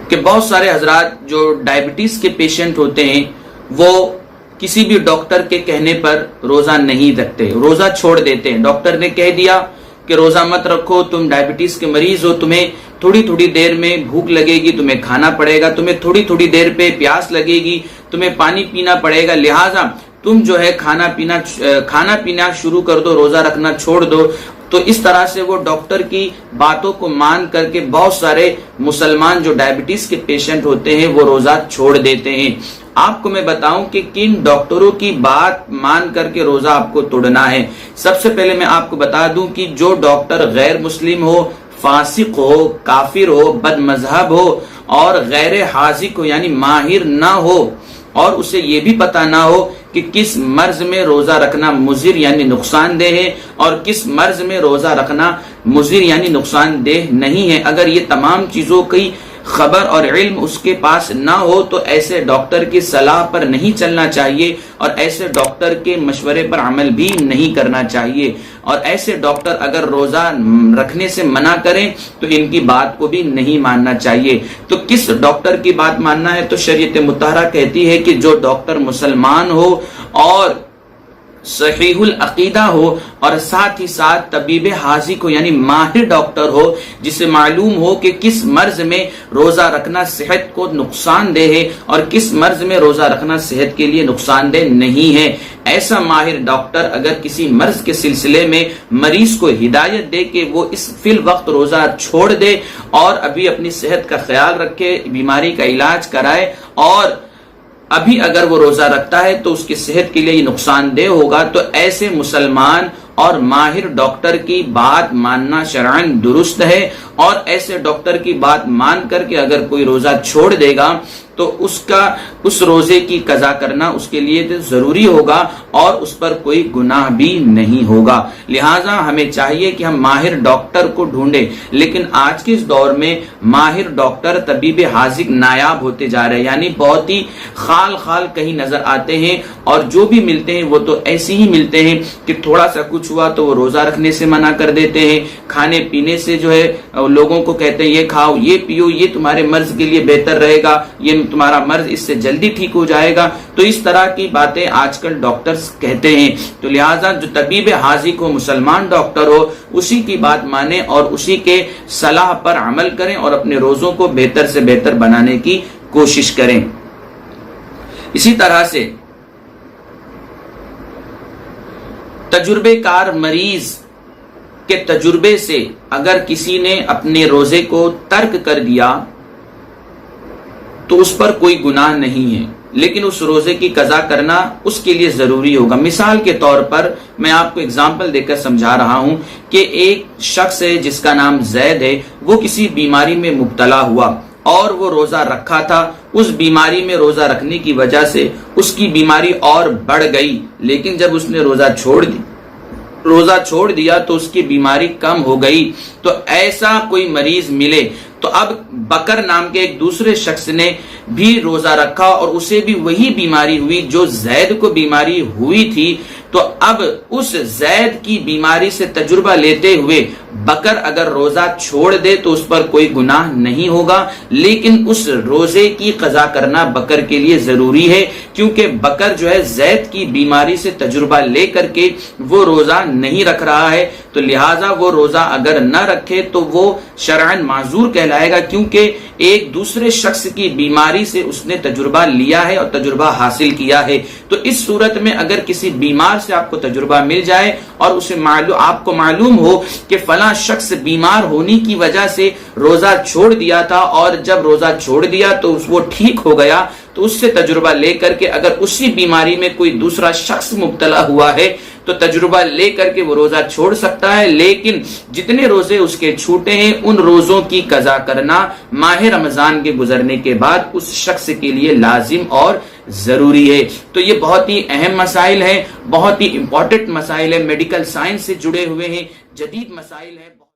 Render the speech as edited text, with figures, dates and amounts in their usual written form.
कि बहुत सारे हजरात जो डायबिटीज के पेशेंट होते हैं वो किसी भी डॉक्टर के कहने पर रोजा नहीं रखते, रोजा छोड़ देते हैं। डॉक्टर ने कह दिया कि रोजा मत रखो, तुम डायबिटीज के मरीज हो, तुम्हें थोड़ी थोड़ी देर में भूख लगेगी, तुम्हें खाना पड़ेगा, तुम्हें थोड़ी थोड़ी देर पे प्यास लगेगी, तुम्हें पानी पीना पड़ेगा, लिहाजा तुम जो है खाना पीना शुरू कर दो, रोजा रखना छोड़ दो। तो इस तरह से वो डॉक्टर की बातों को मान करके बहुत सारे मुसलमान जो डायबिटीज के पेशेंट होते हैं वो रोजा छोड़ देते हैं। आपको मैं बताऊं कि किन डॉक्टरों की बात मान करके रोजा आपको तोड़ना है। सबसे पहले मैं आपको बता दूं कि जो डॉक्टर गैर मुस्लिम हो, फासिक हो, काफिर हो, बदमजहब हो और गैर हाजिक हो यानी माहिर ना हो और उसे ये भी पता ना हो कि किस मर्ज में रोजा रखना मुजिर यानी नुकसानदेह है और किस मर्ज में रोजा रखना मुजिर यानी नुकसानदेह नहीं है, अगर ये तमाम चीजों की खबर और इल्म उसके पास ना हो तो ऐसे डॉक्टर की सलाह पर नहीं चलना चाहिए और ऐसे डॉक्टर के मशवरे पर अमल भी नहीं करना चाहिए। और ऐसे डॉक्टर अगर रोजा रखने से मना करें तो इनकी बात को भी नहीं मानना चाहिए। तो किस डॉक्टर की बात मानना है? तो शरीयत मुतहरा कहती है कि जो डॉक्टर मुसलमान हो और सहीहुल अकीदा हो और साथ ही साथ तबीब हाजिक हो यानी माहिर डॉक्टर हो, जिसे मालूम हो कि किस मर्ज में रोजा रखना सेहत को नुकसानदेह है और किस मर्ज में रोजा रखना सेहत के लिए नुकसानदेह नहीं है। ऐसा माहिर डॉक्टर अगर किसी मर्ज के सिलसिले में मरीज को हिदायत दे कि वो इस फिल वक्त रोजा छोड़ दे और अभी अपनी सेहत का ख्याल रखे, बीमारी का इलाज कराए और अभी अगर वो रोजा रखता है तो उसकी सेहत के लिए ये नुकसानदेह होगा, तो ऐसे मुसलमान और माहिर डॉक्टर की बात मानना शरअन दुरुस्त है। और ऐसे डॉक्टर की बात मान करके अगर कोई रोजा छोड़ देगा तो उस रोजे की कजा करना उसके लिए तो जरूरी होगा और उस पर कोई गुनाह भी नहीं होगा। लिहाजा हमें चाहिए कि हम माहिर डॉक्टर को ढूंढें, लेकिन आज के इस दौर में माहिर डॉक्टर तबीब हाजिक नायाब होते जा रहे हैं, यानी बहुत ही खाल कहीं नजर आते हैं और जो भी मिलते हैं वो तो ऐसे ही मिलते हैं कि थोड़ा सा कुछ हुआ तो वो रोजा रखने से मना कर देते हैं, खाने पीने से जो है लोगों को कहते हैं ये खाओ, ये पियो, ये तुम्हारे मर्ज के लिए बेहतर रहेगा, ये तुम्हारा मर्ज इससे जल्दी ठीक हो जाएगा। तो इस तरह की बातें आजकल डॉक्टर्स कहते हैं। तो लिहाजा जो तबीब हाजिक हो, मुसलमान डॉक्टर हो, उसी की बात माने और उसी के सलाह पर अमल करें और अपने रोजों को बेहतर से बेहतर बनाने की कोशिश करें। इसी तरह से तजुर्बेकार मरीज के तजुर्बे से अगर किसी ने अपने रोजे को तर्क कर दिया तो उस पर कोई गुनाह नहीं है, लेकिन उस रोजे की कजा करना उसके लिए जरूरी होगा। मिसाल के तौर पर मैं आपको एग्जाम्पल देकर समझा रहा हूं कि एक शख्स है जिसका नाम जैद है, वो किसी बीमारी में मुब्तला हुआ और वो रोजा रखा था। उस बीमारी में रोजा रखने की वजह से उसकी बीमारी और बढ़ गई, लेकिन जब उसने रोजा छोड़ दिया तो उसकी बीमारी कम हो गई। तो ऐसा कोई मरीज मिले तो अब बकर नाम के एक दूसरे शख्स ने भी रोजा रखा और उसे भी वही बीमारी हुई जो जैद को बीमारी हुई थी। तो अब उस जैद की बीमारी से तजुर्बा लेते हुए बकर अगर रोजा छोड़ दे तो उस पर कोई गुनाह नहीं होगा, लेकिन उस रोजे की कजा करना बकर के लिए जरूरी है, क्योंकि बकर जो है जैद की बीमारी से तजुर्बा लेकर के वो रोजा नहीं रख रहा है। तो लिहाजा वो रोजा अगर न रखे तो वो शरअन माजूर कहलाएगा, क्योंकि एक दूसरे शख्स की बीमारी से उसने तजुर्बा लिया है और तजुर्बा हासिल किया है। तो इस सूरत में अगर किसी बीमार से आपको तजुर्बा मिल जाए और उसे आपको मालूम हो कि फला शख्स बीमार होने की वजह से रोजा छोड़ दिया था और जब रोजा छोड़ दिया तो वो ठीक हो गया, तो उससे तजुर्बा लेकर के अगर उसी बीमारी में कोई दूसरा शख्स मुब्तला हुआ है तो तजुर्बा लेकर के वो रोजा छोड़ सकता है, लेकिन जितने रोजे उसके छूटे हैं उन रोजों की कजा करना माह रमजान के गुजरने के बाद उस शख्स के लिए लाजिम और जरूरी है। तो ये बहुत ही अहम मसाइल है, बहुत ही इंपॉर्टेंट मसाइल है, मेडिकल साइंस से जुड़े हुए हैं, जदीद मसाइल है।